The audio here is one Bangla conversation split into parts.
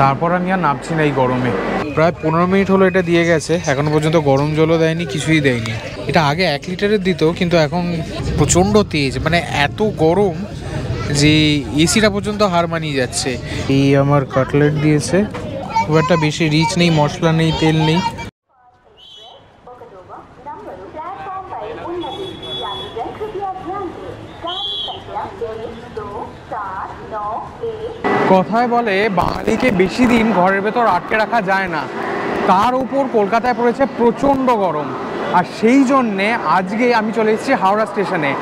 তারপর আমি আর নামছি না এই গরমে। প্রায় 15 মিনিট হলো এটা দিয়ে গেছে, এখনো পর্যন্ত গরম জলও দেয়নি, কিছুই দেয়নি। এটা আগে 1 লিটারের দিত, কিন্তু এখন প্রচণ্ড তেজ, মানে এত গরম যে এসিটা পর্যন্ত হার মানিয়ে যাচ্ছে। এই আমার কাটলেট দিয়েছে, খুব একটা বেশি রিচ নেই, মশলা নেই, তেল নেই। কথায় বলে বাঙালিকে বেশি দিন ঘরের ভেতর আটকে রাখা যায় না, তার উপর কলকাতায় পড়েছে প্রচণ্ড গরম। আর সেই জন্যে আজকে আমি চলে এসেছি হাওড়া স্টেশনে।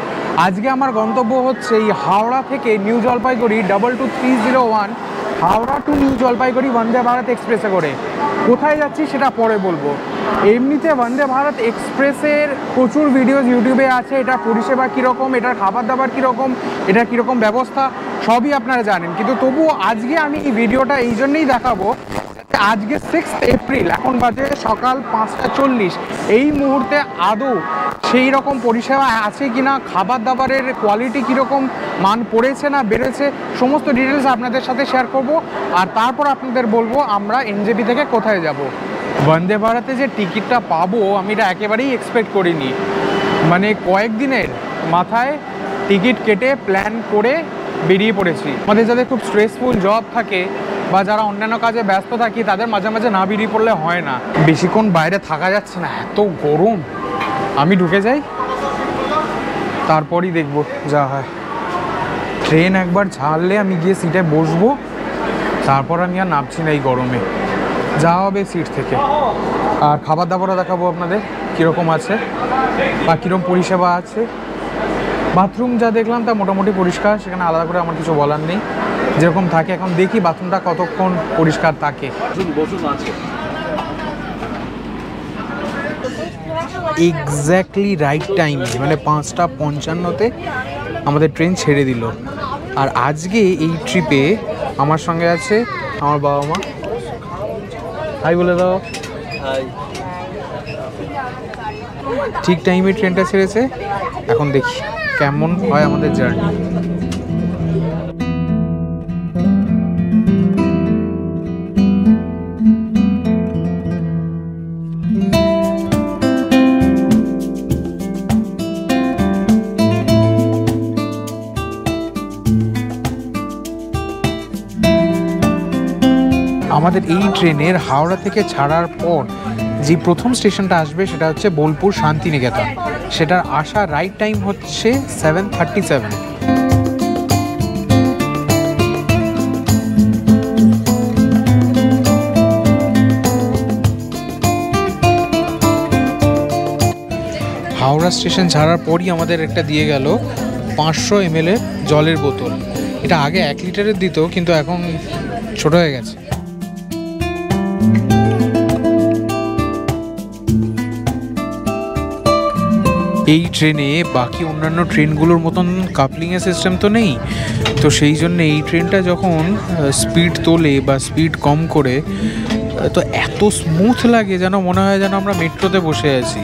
আজকে আমার গন্তব্য হচ্ছে এই হাওড়া থেকে নিউ জলপাইগুড়ি 22301, হাওড়া টু নিউ জলপাইগুড়ি বন্দে ভারত এক্সপ্রেসে করে। কোথায় যাচ্ছি সেটা পরে বলবো। এমনিতে বন্দে ভারত এক্সপ্রেসের প্রচুর ভিডিওস ইউটিউবে আছে, এটার পরিষেবা কীরকম, এটার খাবার দাবার কীরকম, এটার কীরকম ব্যবস্থা সবই আপনারা জানেন। কিন্তু তবুও আজকে আমি এই ভিডিওটা এই জন্যই দেখাবো, আজকে 6 এপ্রিল, এখন বাজে সকাল 5:40। এই মুহূর্তে আদৌ সেই রকম পরিষেবা আছে কিনা, খাবার দাবারের কোয়ালিটি কীরকম, মান পড়েছে না বেড়েছে, সমস্ত ডিটেলস আপনাদের সাথে শেয়ার করব। আর তারপর আপনাদের বলবো আমরা এনজেপি থেকে কোথায় যাব। বন্দে ভারতে যে টিকিটটা পাবো আমি এটা একেবারেই এক্সপেক্ট করিনি। মানে কয়েকদিনের মাথায় টিকিট কেটে প্ল্যান করে বেরিয়ে পড়েছি। আমাদের যাদের খুব স্ট্রেসফুল জব থাকে বা যারা অন্যান্য কাজে ব্যস্ত থাকি, তাদের মাঝে মাঝে না বেরিয়ে পড়লে হয় না। বেশিক্ষণ বাইরে থাকা যাচ্ছে না, এত গরম। আমি ঢুকে যাই, তারপরই দেখবো যা হয়। ট্রেন একবার ছাড়লে আমি গিয়ে সিটে বসবো, তারপর আমি আর নামছি না এই গরমে, যা হবে সিট থেকে। আর খাবার দাবারও দেখাবো আপনাদের কীরকম আছে বা কীরকম পরিষেবা আছে। বাথরুম যা দেখলাম তা মোটামুটি পরিষ্কার, সেখানে আলাদা করে আমার কিছু বলার নেই, যেরকম থাকে। এখন দেখি বাথরুমটা কতক্ষণ পরিষ্কার থাকে। এক্স্যাক্টলি রাইট টাইমে, মানে 5:55-তে আমাদের ট্রেন ছেড়ে দিল। আর আজকে এই ট্রিপে আমার সঙ্গে আছে আমার বাবা মা। হাই বলে দাও। ঠিক টাইমে ট্রেনটা ছেড়েছে, এখন দেখি কেমন হয় আমাদের জার্নি। আমাদের এই ট্রেনের হাওড়া থেকে ছাড়ার পর যে প্রথম স্টেশনটা আসবে সেটা হচ্ছে বোলপুর শান্তিনিকেতন। সেটার আসার রাইট টাইম হচ্ছে 7:37। হাওড়া স্টেশন ছাড়ার পরই আমাদের একটা দিয়ে গেল 500 ml জলের বোতল। এটা আগে 1 লিটারের দিত, কিন্তু এখন ছোট হয়ে গেছে। এই ট্রেনে বাকি অন্যান্য ট্রেনগুলোর মতন কাপলিংয়ের সিস্টেম তো নেই, তো সেই জন্য এই ট্রেনটা যখন স্পিড তোলে বা স্পিড কম করে, তো এত স্মুথ লাগে যেন মনে হয় যেন আমরা মেট্রোতে বসে আছি।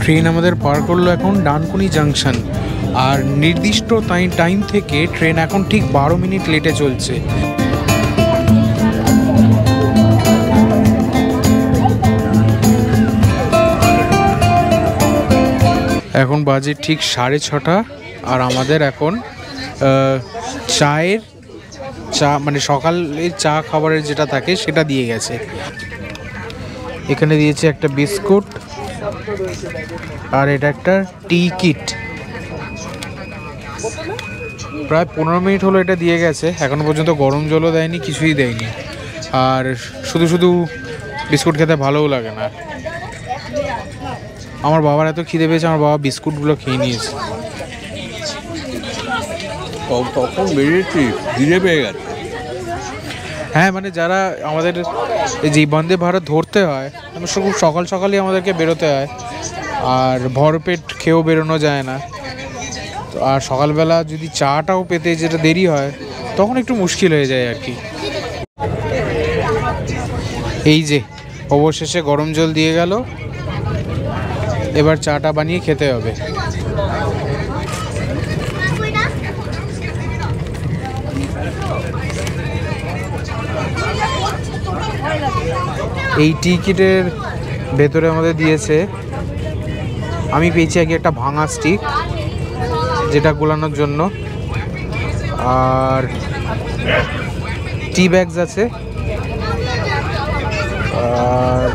ট্রেন আমাদের পার করলো এখন ডানকুনি জাংশন। আর নির্দিষ্ট টাইম থেকে ট্রেন এখন ঠিক 12 মিনিট লেটে চলছে। এখন বাজে ঠিক 6:30, আর আমাদের এখন চা মানে সকালের চা খাবারের যেটা থাকে সেটা দিয়ে গেছে। এখানে দিয়েছে একটা বিস্কুট, আর এটা একটা টি কিট। প্রায় 15 মিনিট হলো এটা দিয়ে গেছে, এখনো পর্যন্ত গরম জলও দেয়নি, কিছুই দেয়নি। আর শুধু শুধু বিস্কুট খেতে ভালোও লাগে না। আমার বাবার এত খিদে পেয়েছে, আমার বাবা বিস্কুটগুলো খেয়ে নিয়েছে। তখন বেরিয়েছি, খিদে পেয়ে গেছে। হ্যাঁ, মানে যারা আমাদের যে বন্দে ভারত ধরতে হয়, খুব সকাল সকালই আমাদেরকে বেরোতে হয়, আর ভরপেট খেয়েও বেরোনো যায় না। তো আর সকালবেলা যদি চাটাও পেতে যেটা দেরি হয়, তখন একটু মুশকিল হয়ে যায় আর কি। এই যে অবশেষে গরম জল দিয়ে গেল, এবার চাটা বানিয়ে খেতে হবে। এই টিকিটের ভেতরে আমাদের দিয়েছে, আমি পেয়েছি আগে একটা ভাঙা স্টিক যেটা গোলানোর জন্য, আর টি ব্যাগস আছে, আর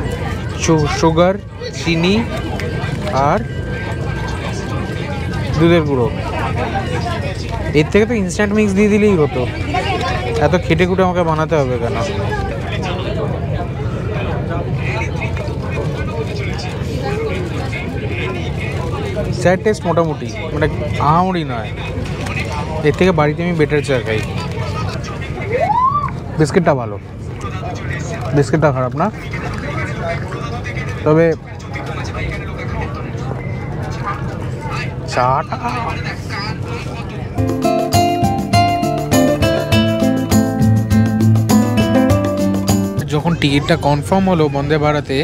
সুগার, চিনি আর দুধের গুঁড়ো। এর থেকে তো ইনস্ট্যান্ট মিক্স দিয়ে দিলেই হতো, এত খেটে খুঁটে আমাকে বানাতে হবে কেন? চায়ের টেস্ট মোটামুটি, মানে আহামরি নয়, এর থেকে বাড়িতে আমি বেটার চা খাই। বিস্কিটটা ভালো, বিস্কিটটা খারাপ না, তবে চাটা যখন টিকিটটা কনফার্ম হলো বন্দে ভারতে,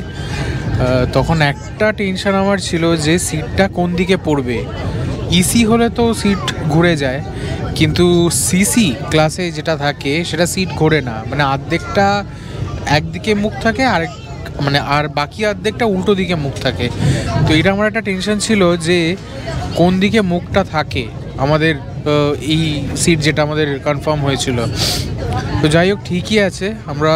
তখন একটা টেনশন আমার ছিল যে সিটটা কোন দিকে পড়বে। ইসি হলে তো সিট ঘুরে যায়, কিন্তু সিসি ক্লাসে যেটা থাকে সেটা সিট ঘোরে না, মানে অর্ধেকটা একদিকে মুখ থাকে, আরেক মানে আর বাকি অর্ধেকটা উল্টো দিকে মুখ থাকে। তো এটা আমার একটা টেনশন ছিল যে কোন দিকে মুখটা থাকে আমাদের এই সিট যেটা আমাদের কনফার্ম হয়েছিল। তো যাই হোক, ঠিকই আছে, আমরা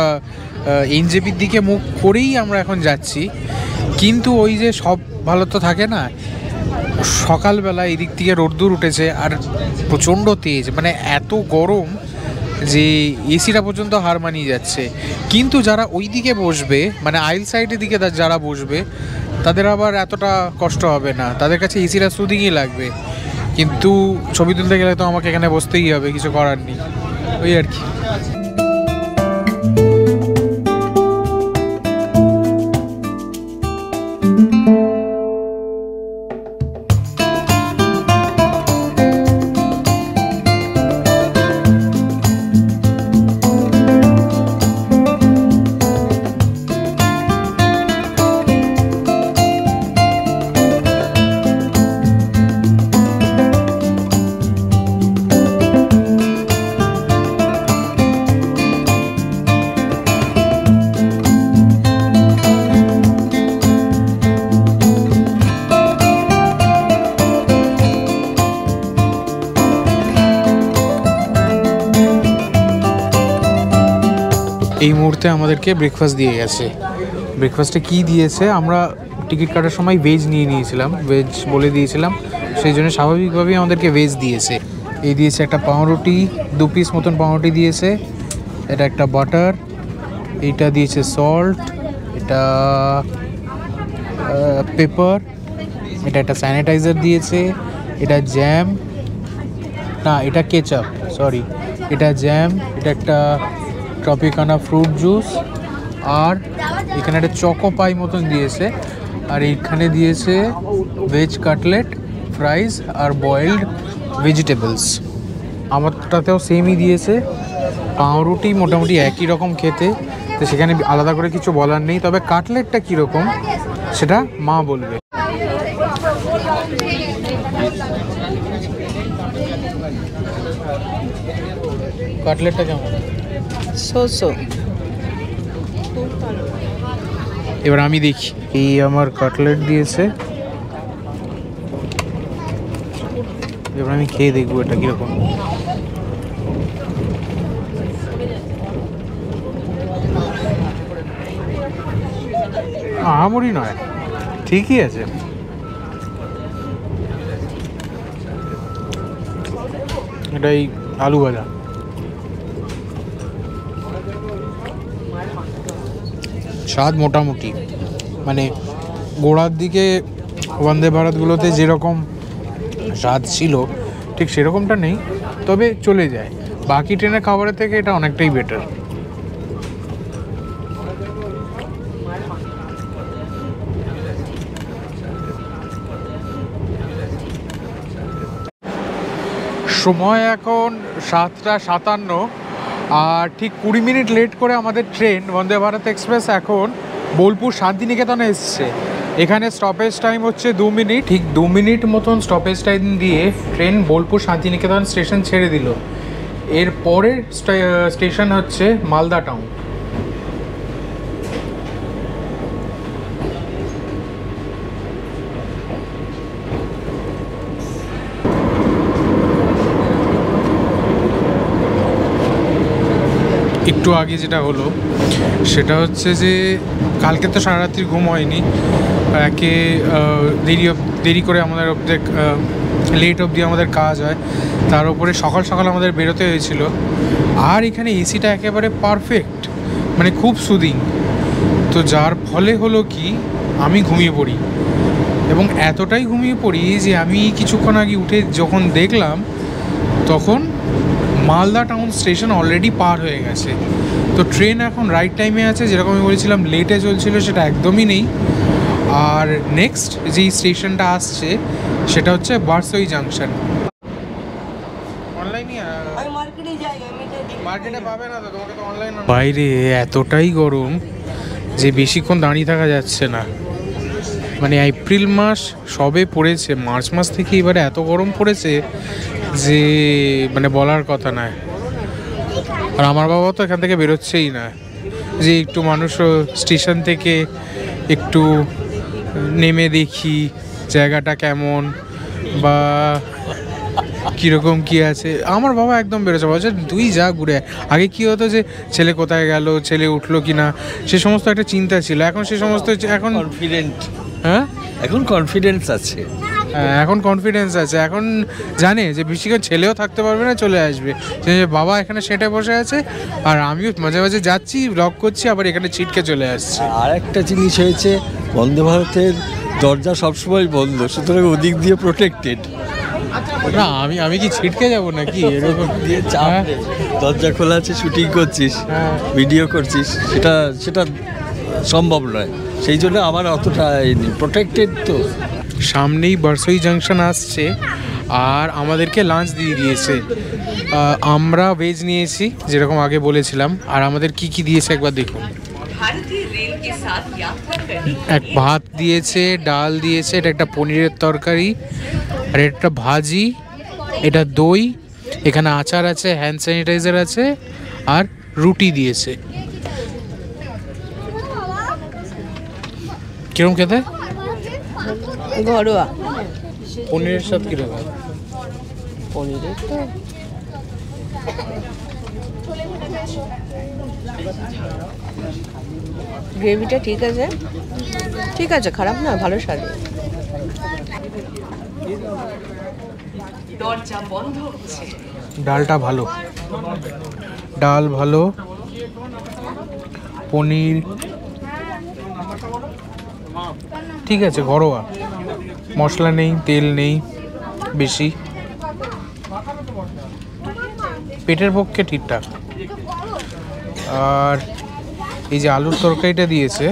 এনজেপির দিকে মুখ করেই আমরা এখন যাচ্ছি। কিন্তু ওই যে সব ভালো তো থাকে না, সকালবেলা এদিক থেকে রোদ্দুর উঠেছে আর প্রচণ্ড তেজ, মানে এত গরম যে এসিটা পর্যন্ত হার মানিয়ে যাচ্ছে। কিন্তু যারা ওই দিকে বসবে, মানে আইল সাইডের দিকে যারা বসবে, তাদের আবার এতটা কষ্ট হবে না, তাদের কাছে এসিটা সুদিংই লাগবে। কিন্তু ছবি তুলতে গেলে তো আমাকে এখানে বসতেই হবে, কিছু করার নেই, ওই আর কি। এই মুহূর্তে আমাদেরকে ব্রেকফাস্ট দিয়ে গেছে। ব্রেকফাস্টে কি দিয়েছে, আমরা টিকিট কাটার সময় ভেজ নিয়ে নিয়েছিলাম, ভেজ বলে দিয়েছিলাম, সেই জন্য স্বাভাবিকভাবেই আমাদেরকে ভেজ দিয়েছে। এই দিয়েছে একটা পাউরুটি, 2 পিস মতন পাউরুটি দিয়েছে, এটা একটা বাটার, এইটা দিয়েছে সল্ট, এটা পেপার, এটা একটা স্যানিটাইজার দিয়েছে, এটা জ্যাম, না এটা কেচাপ, সরি, এটা জ্যাম, এটা একটা ট্রপিকানা ফ্রুট জুস, আর এখানে একটা চকো পাই মতন দিয়েছে, আর এইখানে দিয়েছে ভেজ কাটলেট, ফ্রাইজ আর বয়েলড ভেজিটেবলস। আমারটাতেও সেমই দিয়েছে, পাউরুটি মোটামুটি একই রকম খেতে, তো সেখানে আলাদা করে কিছু বলার নেই। তবে কাটলেটটা কীরকম সেটা মা বলবে। কাটলেটটা কেমন? সো এবার আমি দেখি, এই আমার কাটলেট দিয়েছে, এবার আমি খেয়ে দেখবো এটা কিরকম। আহামরি নয়, ঠিকই আছে। এটাই আলু ভাজা, স্বাদ মোটামুটি, মানে গোড়ার দিকে বন্দে ভারতগুলোতে যেরকম স্বাদ ছিল ঠিক সেরকমটা নেই, তবে চলে যায়। বাকি ট্রেনের খাবারের থেকে এটা অনেকটাই বেটার। সময় এখন 7:57, আর ঠিক 20 মিনিট লেট করে আমাদের ট্রেন বন্দে ভারত এক্সপ্রেস এখন বোলপুর শান্তিনিকেতনে এসছে। এখানে স্টপেজ টাইম হচ্ছে 2 মিনিট, ঠিক 2 মিনিট মতন স্টপেজ টাইম দিয়ে ট্রেন বোলপুর শান্তিনিকেতন স্টেশন ছেড়ে দিল। এর পরের স্টেশন হচ্ছে মালদা টাউন। একটু আগে যেটা হলো সেটা হচ্ছে যে কালকে তো সারা রাত্রি ঘুম হয়নি, একে দেরি করে আমাদের লেট অবধি আমাদের কাজ হয়, তার উপরে সকাল সকাল আমাদের বেরোতে হয়েছিল। আর এখানে এসিটা একেবারে পারফেক্ট, মানে খুব সুদিং। তো যার ফলে হলো কি আমি ঘুমিয়ে পড়ি, এবং এতটাই ঘুমিয়ে পড়ি যে আমি কিছুক্ষণ আগে উঠে যখন দেখলাম তখন মালদা টাউন স্টেশন অলরেডি পার হয়ে গেছে। তো ট্রেন এখন রাইট টাইমে আছে, যেরকম আমি বলেছিলাম লেটে চলছিল সেটা একদমই নেই। আর নেক্সট যেই স্টেশনটা আসছে সেটা হচ্ছে বারসই জাংশন। বাইরে এতটাই গরম যে বেশিক্ষণ দাঁড়িয়ে থাকা যাচ্ছে না। মানে এপ্রিল মাস সবে পড়েছে, মার্চ মাস থেকে এবারে এত গরম পড়েছে যে মানে বলার কথা নয়। আর আমার বাবা তো এখান থেকে বেরোচ্ছেই না, যে একটু মানুষ স্টেশন থেকে একটু নেমে দেখি জায়গাটা কেমন বা কীরকম কী আছে। আমার বাবা একদম বেরোচ্ছে, বলছে তুই যা ঘুরে। আগে কী হতো যে ছেলে কোথায় গেল, ছেলে উঠলো কি না, সে সমস্ত একটা চিন্তা ছিল। এখন সে সমস্ত এখন কনফিডেন্ট, হ্যাঁ এখন কনফিডেন্স আছে। এখন কনফিডেন্স আছে, এখন জানে যে বেশিক্ষণ ছেলেও থাকতে পারবে না, চলে আসবে। যে বাবা এখানে সেটে বসে আছে আর আমিও মাঝে মাঝে যাচ্ছি, ব্লগ করছি, আবার এখানে ছিটকে চলে আসছি। আর একটা জিনিস হয়েছে, বন্দে ভারতের দরজা সবসময় বন্ধ, সুতরাং ওদিক দিয়ে প্রোটেক্টেড। না আমি কি ছিটকে যাব নাকি এরকম দিয়ে চাপ নেই। দরজা খোলা আছে, শুটিং করছিস, ভিডিও করছিস, সেটা সম্ভব নয়। সেই জন্য আমার অতটা প্রোটেক্টেড। তো সামনেই বারসই জাংশন আসছে আর আমাদেরকে লাঞ্চ দিয়ে দিয়েছে। আমরা ভেজ নিয়েছি যেরকম আগে বলেছিলাম। আর আমাদের কি কি দিয়েছে একবার দেখুন। এক ভাত দিয়েছে, ডাল দিয়েছে, এটা একটা পনিরের তরকারি, আর একটা ভাজি, এটা দই, এখানে আচার আছে, হ্যান্ড স্যানিটাইজার আছে, আর রুটি দিয়েছে। কিরম খেতে? ঘরোয়া। পনিরের সাথে কিরকম? পনিরের তো গ্রেভিটা ঠিক আছে, খারাপ না, ভালো স্বাদ। ডালটা ভালো, ডাল ভালো, পনির ঠিক আছে, ঘরোয়া, মশলা নেই, তেল নেই বেশি, পেটের পক্ষে ঠিকঠাক। আর এই যে আলুর তরকারিটা দিয়েছে,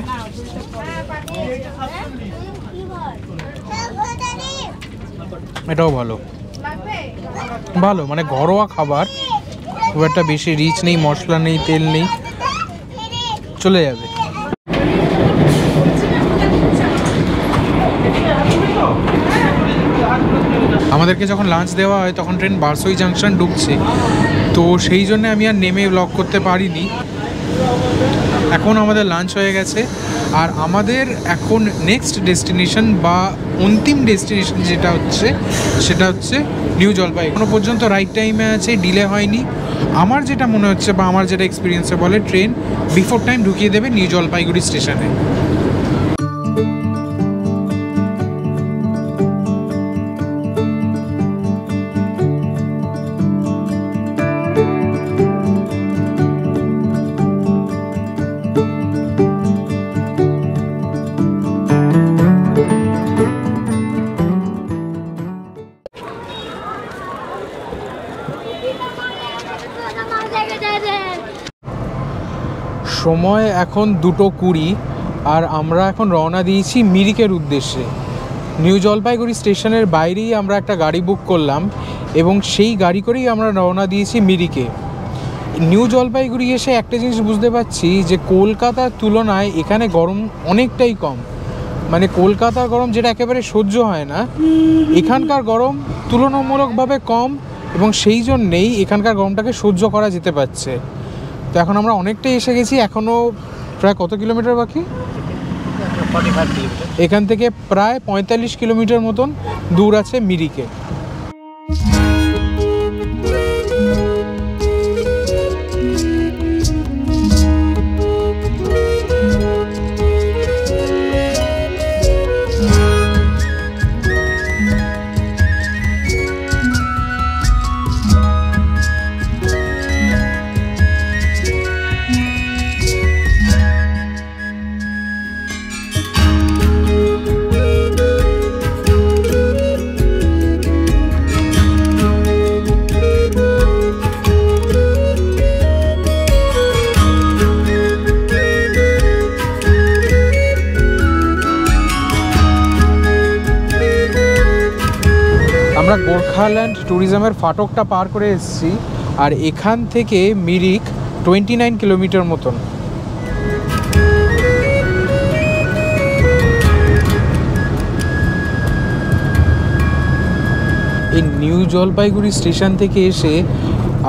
এটাও ভালো ভালো, মানে ঘরোয়া খাবার, খুব একটা বেশি রিচ নেই, মশলা নেই, তেল নেই, চলে যাবে। আমাদেরকে যখন লাঞ্চ দেওয়া হয় তখন ট্রেন বারসই জাংশন ঢুকছে, তো সেই জন্য আমি আর নেমে ব্লগ করতে পারিনি। এখন আমাদের লাঞ্চ হয়ে গেছে আর আমাদের এখন নেক্সট ডেস্টিনেশন বা অন্তিম ডেস্টিনেশন সেটা হচ্ছে নিউ জলপাইগুড়ি। এখনো পর্যন্ত রাইট টাইমে আছে, ডিলে হয়নি। আমার যেটা মনে হচ্ছে বা আমার যেটা এক্সপিরিয়েন্সে বলে, ট্রেন বিফোর টাইম ঢুকিয়ে দেবে নিউ জলপাইগুড়ি স্টেশনে। সময় এখন 2:20 আর আমরা এখন রওনা দিয়েছি মিরিকের উদ্দেশ্যে। নিউ জলপাইগুড়ি স্টেশনের বাইরেই আমরা একটা গাড়ি বুক করলাম এবং সেই গাড়ি করেই আমরা রওনা দিয়েছি মিরিকে। নিউ জলপাইগুড়ি এসে একটা জিনিস বুঝতে পারছি যে কলকাতার তুলনায় এখানে গরম অনেকটাই কম। মানে কলকাতার গরম যেটা একেবারে সহ্য হয় না, এখানকার গরম তুলনামূলকভাবে কম, এবং সেই জন্যেই এখানকার গরমটাকে সহ্য করা যেতে পারছে। তো এখন আমরা অনেকটাই এসে গেছি, এখনও প্রায় কত কিলোমিটার বাকি? 45 কিলোমিটার। এখান থেকে প্রায় 45 কিলোমিটার মতন দূর আছে মিরিকে। আমরা গোর্খাল্যান্ড ট্যুরিজমের ফাটকটা পার করে এসেছি, আর এখান থেকে মিরিক 29 কিলোমিটার মতন। এই নিউ জলপাইগুড়ি স্টেশন থেকে এসে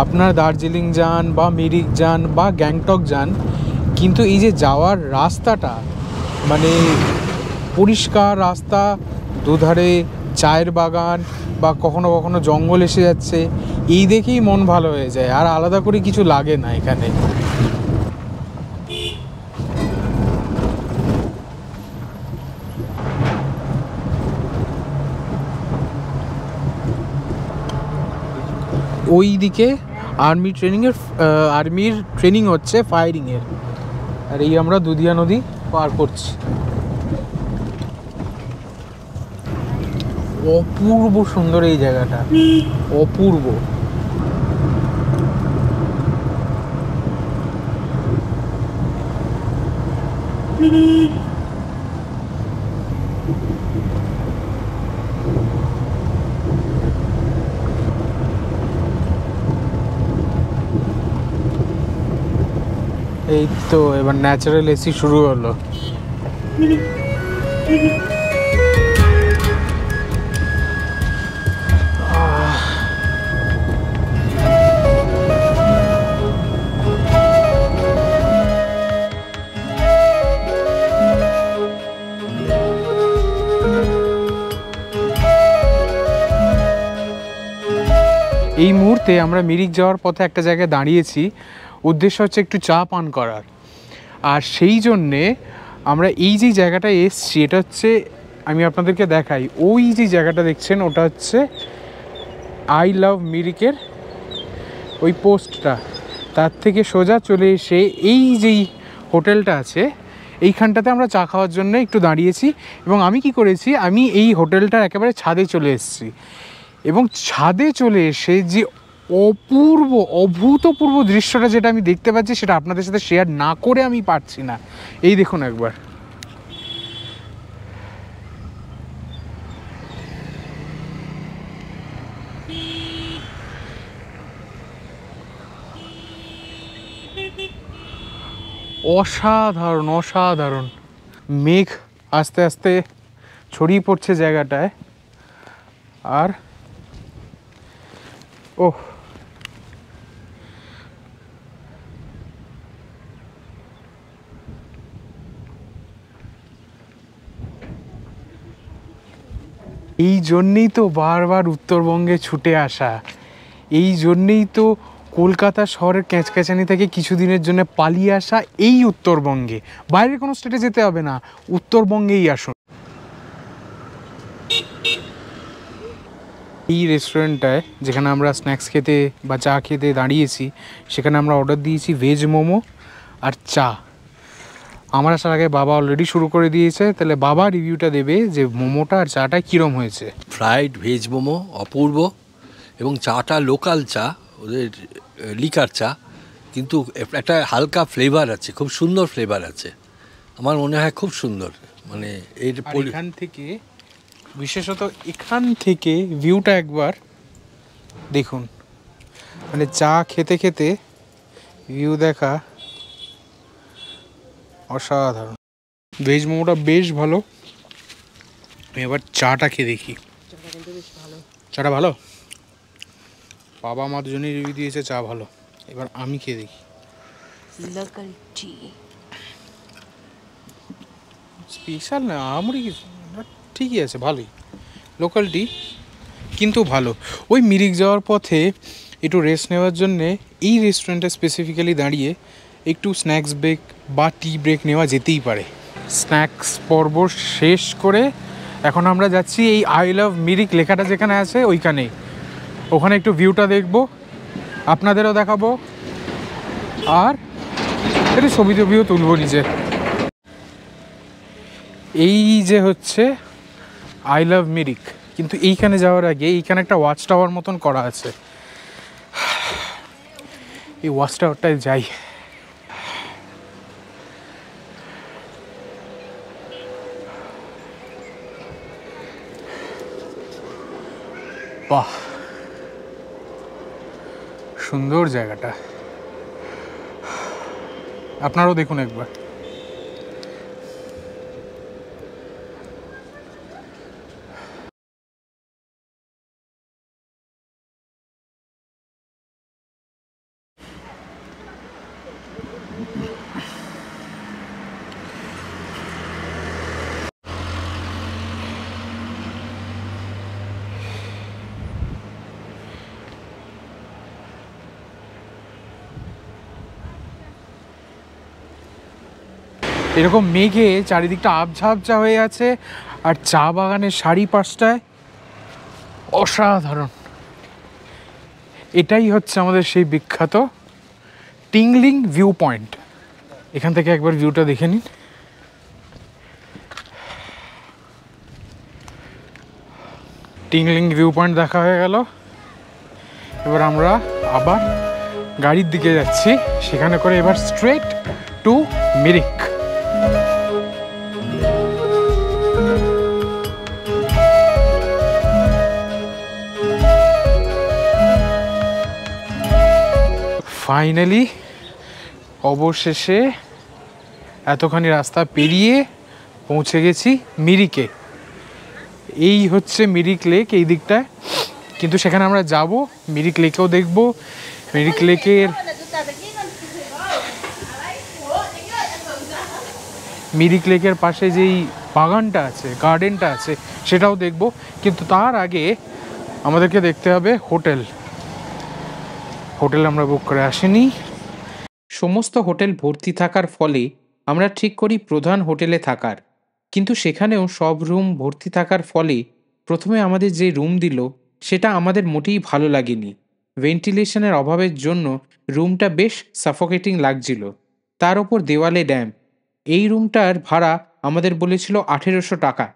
আপনার দার্জিলিং যান বা মিরিক যান বা গ্যাংটক যান, কিন্তু এই যে যাওয়ার রাস্তাটা মানে পরিষ্কার রাস্তা, দুধারে চায়ের বাগান বা কখনো কখনো জঙ্গল এসে যাচ্ছে, এই দেখেই মন ভালো হয়ে যায়, আর আলাদা করে কিছু লাগে না এখানে। ওই দিকে আর্মির ট্রেনিং হচ্ছে ফায়ারিংয়ের, আর এই আমরা দুধিয়া নদী পার করছি। অপূর্ব সুন্দর এই জায়গাটা, অপূর্ব। এই তো এবার ন্যাচারাল এসি শুরু হলো। এই মুহূর্তে আমরা মিরিক যাওয়ার পথে একটা জায়গায় দাঁড়িয়েছি, উদ্দেশ্য হচ্ছে একটু চা পান করার। আর সেই জন্যে আমরা এই যে জায়গাটায় এসছি, এটা হচ্ছে, আমি আপনাদেরকে দেখাই, ওই যে জায়গাটা দেখছেন ওটা হচ্ছে আই লাভ মিরিকের ওই পোস্টটা, তার থেকে সোজা চলে এসে এই যেই হোটেলটা আছে এইখানটাতে আমরা চা খাওয়ার জন্য একটু দাঁড়িয়েছি। এবং আমি কি করেছি, আমি এই হোটেলটার একেবারে ছাদে চলে এসেছি, এবং ছাদে চলে এসে যে অপূর্ব অভূতপূর্ব দৃশ্যটা যেটা আমি দেখতে পাচ্ছি সেটা আপনাদের সাথে শেয়ার না করে আমি পারছি না। এই দেখুন একবার, অসাধারণ অসাধারণ। মেঘ আস্তে আস্তে ছড়িয়ে পড়ছে জায়গাটায়, আর ওহ, এই জন্যেই তো বারবার উত্তরবঙ্গে ছুটে আসা, এই জন্যেই তো কলকাতা শহরের ক্যাঁচক্যাঁচানি থেকে কিছুদিনের জন্য পালিয়ে আসা এই উত্তরবঙ্গে। বাইরের কোনো স্টেটে যেতে হবে না, উত্তরবঙ্গেই আসুন। এই রেস্টুরেন্টটায় যেখানে আমরা স্ন্যাক্স খেতে বা চা খেতে দাঁড়িয়েছি, সেখানে আমরা অর্ডার দিয়েছি ভেজ মোমো আর চা। আমার আসার আগে বাবা অলরেডি শুরু করে দিয়েছে, তাহলে বাবা রিভিউটা দেবে যে মোমোটা আর চাটা কীরম হয়েছে। ফ্রাইড ভেজ মোমো অপূর্ব, এবং চাটা লোকাল চা, ওদের লিকার চা, কিন্তু একটা হালকা ফ্লেভার আছে, খুব সুন্দর ফ্লেভার আছে, আমার মনে হয় খুব সুন্দর। মানে এখান থেকে বিশেষত এখান থেকে ভিউটা একবার দেখুন, মানে চা খেতে খেতে ভিউ দেখা অসাধারণ। ভেজ মোমোটা বেশ ভালো। আমি এবার চাটা খেয়ে দেখি। চাটা ভালো, বাবা মা দুজনেই রিভিউ দিয়েছে চা ভালো। এবার আমি খেয়ে দেখি। স্পেশাল না আমারই কিছু, ঠিকই আছে, ভালোই লোকাল টি, কিন্তু ভালো। ওই মিরিক যাওয়ার পথে একটু রেস্ট নেওয়ার জন্যে এই রেস্টুরেন্টে স্পেসিফিক্যালি দাঁড়িয়ে একটু স্ন্যাক্স ব্রেক বা টি ব্রেক নেওয়া যেতেই পারে। স্ন্যাক্স পর্ব শেষ করে এখন আমরা যাচ্ছি এই আই লাভ মিরিক লেখাটা যেখানে আছে ওইখানেই, ওখানে একটু ভিউটা দেখবো, আপনাদেরও দেখাবো, আর একটু ছবি টবিও তুলবো নিজে। এই যে হচ্ছে আই লাভ মিরিক, কিন্তু এইখানে যাওয়ার আগে এইখানে একটা ওয়াচ টাওয়ার মতন করা আছে, এই ওয়াচ টাওয়ারটায় যাই। বাহ, সুন্দর জায়গাটা, আপনারাও দেখুন একবার। এরকম মেঘে চারিদিকটা আবঝা আবঝা হয়ে আছে, আর চা বাগানের সারি পাশটায় অসাধারণ। এটাই হচ্ছে আমাদের সেই বিখ্যাত টিংলিং ভিউ পয়েন্ট। এখান থেকে একবার ভিউটা দেখে নিন। টিংলিং ভিউ পয়েন্ট দেখা হয়ে গেল, এবার আমরা আবার গাড়ির দিকে যাচ্ছি, সেখানে করে এবার স্ট্রেট টু মিরিক। ফাইনালি অবশেষে এতখানি রাস্তা পেরিয়ে পৌঁছে গেছি মিরিকে। এই হচ্ছে মিরিক লেক এই দিকটায়, কিন্তু সেখানে আমরা যাব, মিরিক লেকেও দেখব। মিরিক লেকের পাশে যেই বাগানটা আছে, গার্ডেনটা আছে, সেটাও দেখব। কিন্তু তার আগে আমাদেরকে দেখতে হবে হোটেল আমরা বুক করে আসিনি। সমস্ত হোটেল ভর্তি থাকার ফলে আমরা ঠিক করি প্রধান হোটেলে থাকার, কিন্তু সেখানেও সব রুম ভর্তি থাকার ফলে প্রথমে আমাদের যে রুম দিল সেটা আমাদের মোটেই ভালো লাগেনি। ভেন্টিলেশনের অভাবের জন্য রুমটা বেশ সাফোকেটিং লাগছিল, তার ওপর দেওয়ালে ড্যাম্প। এই রুমটার ভাড়া আমাদের বলেছিল 1800 টাকা।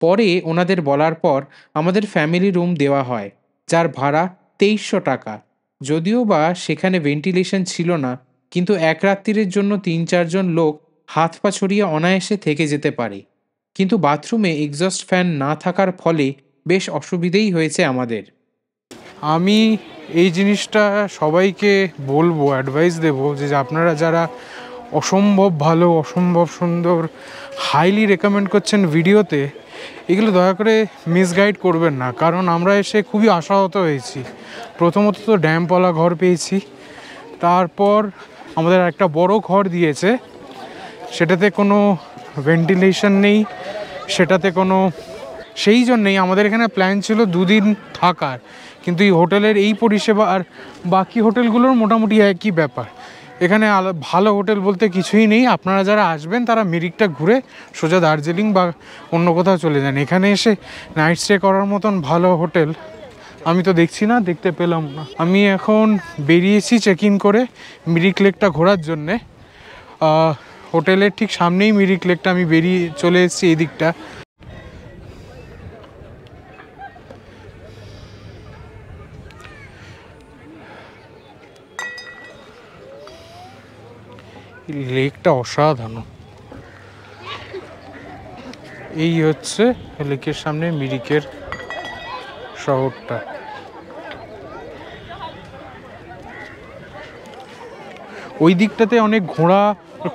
পরে ওনাদের বলার পর আমাদের ফ্যামিলি রুম দেওয়া হয়, যার ভাড়া 2300 টাকা। যদিও বা সেখানে ভেন্টিলেশন ছিল না, কিন্তু এক রাত্রির জন্য 3-4 জন লোক হাত পা ছড়িয়ে অনায়াসে থেকে যেতে পারে। কিন্তু বাথরুমে এক্সস্ট ফ্যান না থাকার ফলে বেশ অসুবিধেই হয়েছে আমাদের। আমি এই জিনিসটা সবাইকে বলবো, অ্যাডভাইস দেবো, যে আপনারা যারা অসম্ভব ভালো, অসম্ভব সুন্দর, হাইলি রেকমেন্ড করছেন ভিডিওতে, এগুলো দয়া করে মিসগাইড করবেন না। কারণ আমরা এসে খুবই আশাহত হয়েছি। প্রথমত তো ড্যাম্পওয়ালা ঘর পেয়েছি, তারপর আমাদের একটা বড় ঘর দিয়েছে, সেটাতে কোনো ভেন্টিলেশন নেই, সেটাতে কোনো, সেই জন্যেই আমাদের এখানে প্ল্যান ছিল 2 দিন থাকার। কিন্তু এই হোটেলের এই পরিষেবা আর বাকি হোটেলগুলোর মোটামুটি একই ব্যাপার। এখানে ভালো হোটেল বলতে কিছুই নেই। আপনারা যারা আসবেন তারা মিরিকটা ঘুরে সোজা দার্জিলিং বা অন্য কোথাও চলে যান। এখানে এসে নাইট স্টে করার মতন ভালো হোটেল আমি তো দেখছি না, দেখতে পেলাম না। আমি এখন বেরিয়েছি চেক ইন করে মিরিক লেকটা ঘোরার জন্যে। হোটেলের ঠিক সামনেই মিরিক লেকটা, আমি বেরিয়ে চলে এসেছি এই দিকটা। লেকটা অসাধারণ। এই হচ্ছে লেকের সামনে মিরিকের শহরটা। ওই দিকটাতে অনেক ঘোড়া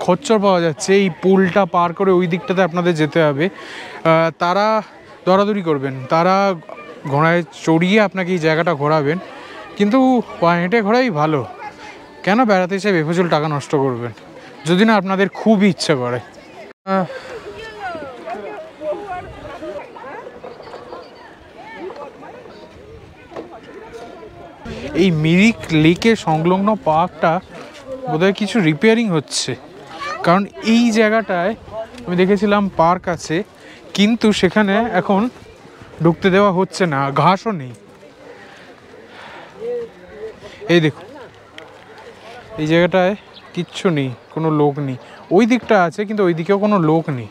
খচ্চর পাওয়া যাচ্ছে, এই পুলটা পার করে ওই দিকটাতে আপনাদের যেতে হবে। তারা দরাদরি করবেন, তারা ঘোড়ায় চড়িয়ে আপনাকে এই জায়গাটা ঘোরাবেন, কিন্তু পায়ে হেঁটে ঘোরাই ভালো। কেন বেড়াতে এসে বেফজল টাকা নষ্ট করবেন যদি না আপনাদের খুব ইচ্ছে করে। এই মিরিক লেকের সংলগ্ন পার্কটা বোধহয় কিছু রিপেয়ারিং হচ্ছে, কারণ এই জায়গাটায় আমি দেখেছিলাম পার্ক আছে, কিন্তু সেখানে এখন ঢুকতে দেওয়া হচ্ছে না, ঘাসও নেই। এই দেখুন, এই জায়গাটায় কিচ্ছু নেই, কোনো লোক নেই। ওই দিকটা আছে, কিন্তু ওই দিকেও কোনো লোক নেই।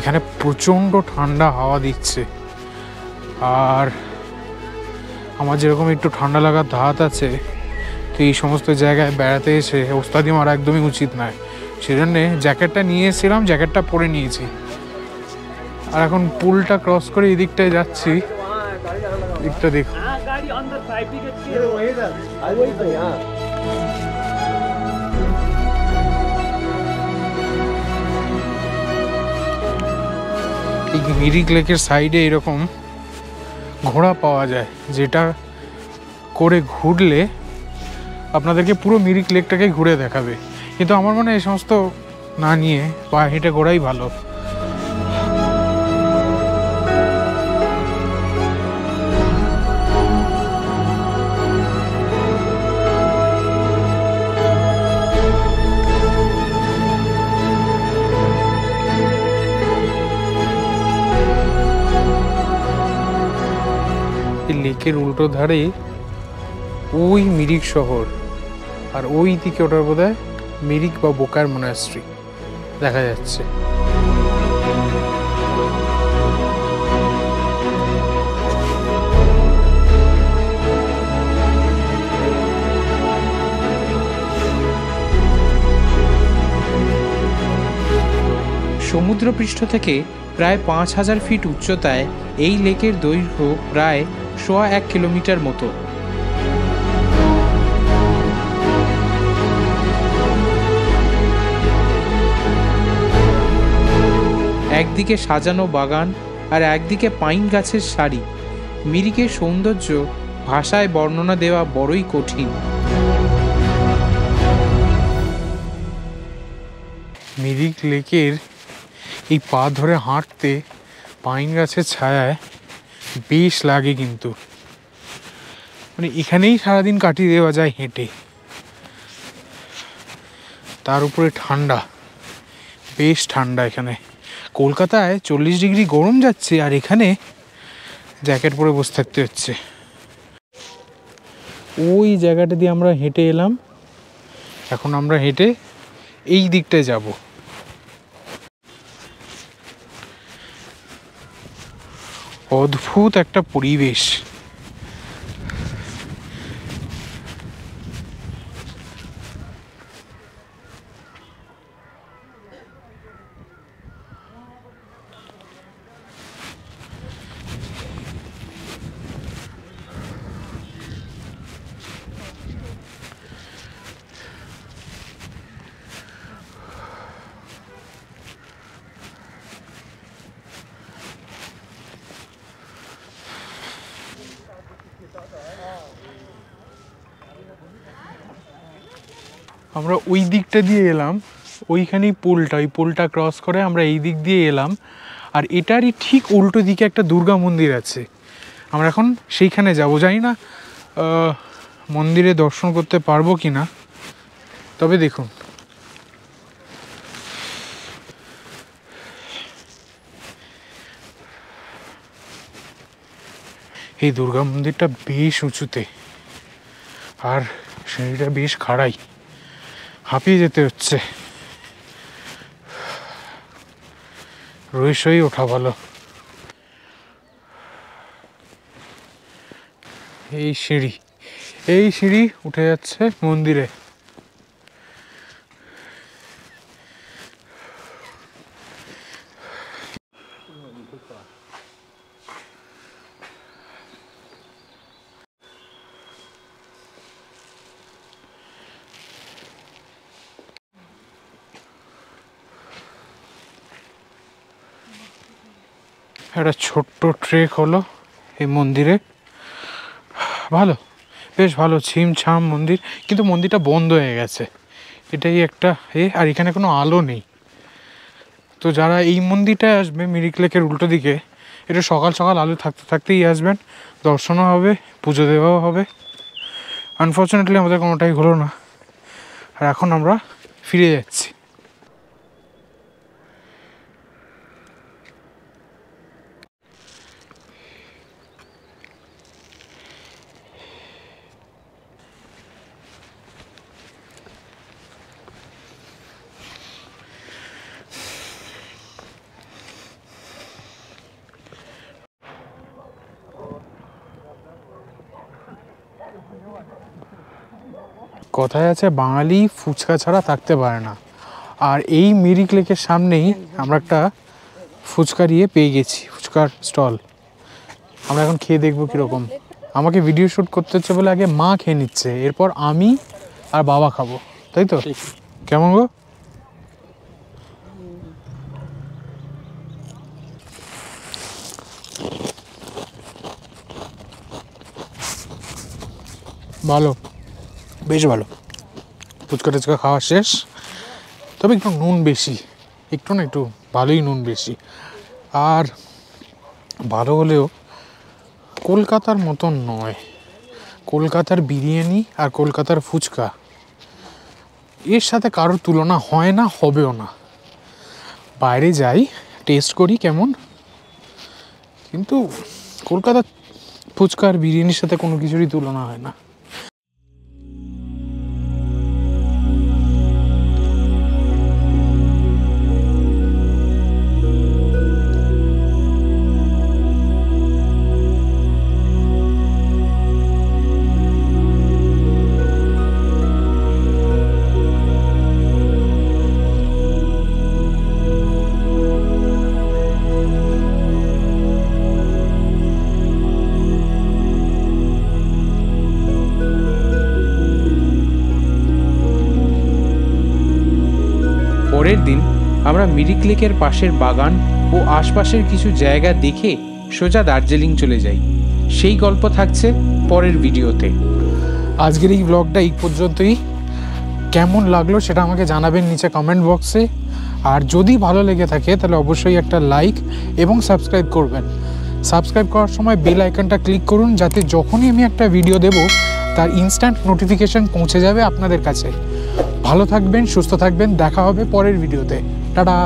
এখানে প্রচণ্ড ঠান্ডা হাওয়া দিচ্ছে, আর আমার যেরকম একটু ঠান্ডা লাগার ধাত আছে, তো এই সমস্ত জায়গায় বেড়াতে এসে ওস্তাদি মারা একদমই উচিত নয়। সেজন্যে জ্যাকেটটা নিয়ে এসেছিলাম, জ্যাকেটটা পরে নিয়েছি। আর এখন পুলটা ক্রস করে এই দিকটায় যাচ্ছি, দিকটা দেখুন। এই মিরিক লেকের সাইডে এরকম ঘোড়া পাওয়া যায়, যেটা করে ঘুরলে আপনাদেরকে পুরো মিরিক লেকটাকে ঘুরে দেখাবে, কিন্তু আমার মনে হয় এই সমস্ত না নিয়ে পায়ে হেঁটে ঘোরাই ভালো। লেকের উল্টো ধারে ওই মিরিক শহর, আর ওই দিকে ওটার বোধহয় মিরিক বা বোকার মনাস্ট্রি দেখা যাচ্ছে। সমুদ্রপৃষ্ঠ থেকে প্রায় 5000 ফিট উচ্চতায় এই লেকের দৈর্ঘ্য প্রায় 1.25 কিলোমিটার মতো। একদিকে সাজানো বাগান আর একদিকে পাইন গাছের সারি। মিরিকের সৌন্দর্য ভাষায় বর্ণনা দেওয়া বড়ই কঠিন। মিরিক লেকের এই পা ধরে হাঁটতে পাইন গাছের ছায়ায় বেশ লাগে, কিন্তু মানে এখানেই সারাদিন কাটিয়ে দেওয়া যায় হেঁটে। তার উপরে ঠান্ডা, বেশ ঠান্ডা এখানে। কলকাতায় 40 ডিগ্রি গরম যাচ্ছে, আর এখানে জ্যাকেট পরে বসে থাকতে হচ্ছে। ওই জায়গাটা দিয়ে আমরা হেঁটে এলাম, এখন আমরা হেঁটে এই দিকটায় যাব। অদ্ভুত একটা পরিবেশ। আমরা ওই দিকটা দিয়ে এলাম, ওইখানেই পুলটা, ওই পুলটা ক্রস করে আমরা এই দিক দিয়ে এলাম। আর এটারই ঠিক উল্টো দিকে একটা দুর্গা মন্দির আছে, আমরা এখন সেইখানে যাব। জানি না মন্দিরে দর্শন করতে পারবো কি না, তবে দেখুন এই দুর্গা মন্দিরটা বেশ উঁচুতে, আর সিঁড়িটা বেশ খাড়াই। হাঁপিয়ে যেতে হচ্ছে। রইসই ওঠা ভালো। এই সিঁড়ি উঠে যাচ্ছে মন্দিরে। একটা ছোট্ট ট্রেক হলো এই মন্দিরে। ভালো, বেশ ভালো, ছিমছাম মন্দির, কিন্তু মন্দিরটা বন্ধ হয়ে গেছে, এটাই একটা আর এখানে কোনো আলো নেই। তো যারা এই মন্দিরটায় আসবে মিরিক লেকের উল্টো দিকে, এটা সকাল সকাল আলো থাকতে থাকতেই আসবেন, দর্শনও হবে, পুজো দেওয়াও হবে। আনফর্চুনেটলি আমাদের কোনোটাই হলো না, আর এখন আমরা ফিরে যাচ্ছি। কথায় আছে বাঙালি ফুচকা ছাড়া থাকতে পারে না, আর এই মিরিক লেকের সামনেই আমরা একটা ফুচকার পেয়ে গেছি, ফুচকার স্টল। আমরা এখন খেয়ে দেখবো কীরকম। আমাকে ভিডিও শ্যুট করতে হচ্ছে বলে আগে মা খেয়ে নিচ্ছে, এরপর আমি আর বাবা খাবো, তাই তো? কেমন গো? ভালো, বেশ ভালো। ফুচকা টুচকা খাওয়া শেষ, তবে একটু নুন বেশি, একটু না একটু ভালোই নুন বেশি। আর ভালো হলেও কলকাতার মতন নয়। কলকাতার বিরিয়ানি আর কলকাতার ফুচকা এর সাথে কারোর তুলনা হয় না, হবেও না। বাইরে যাই, টেস্ট করি কেমন, কিন্তু কলকাতার ফুচকা আর বিরিয়ানির সাথে কোনো কিছুরই তুলনা হয় না। পরের দিন আমরা মিরিক লেকের পাশের বাগান ও আশপাশের কিছু জায়গা দেখে সোজা দার্জিলিং চলে যাই। সেই গল্প থাকছে পরের ভিডিওতে। আজকের এই ব্লগটা এই পর্যন্তই। কেমন লাগলো সেটা আমাকে জানাবেন নিচে কমেন্ট বক্সে। আর যদি ভালো লেগে থাকে তাহলে অবশ্যই একটা লাইক এবং সাবস্ক্রাইব করবেন। সাবস্ক্রাইব করার সময় বেল আইকনটা ক্লিক করুন, যাতে যখনই আমি একটা ভিডিও দেব তার ইনস্ট্যান্ট নোটিফিকেশন পৌঁছে যাবে আপনাদের কাছে। ভালো থাকবেন, সুস্থ থাকবেন, দেখা হবে পরের ভিডিওতে। টাটা।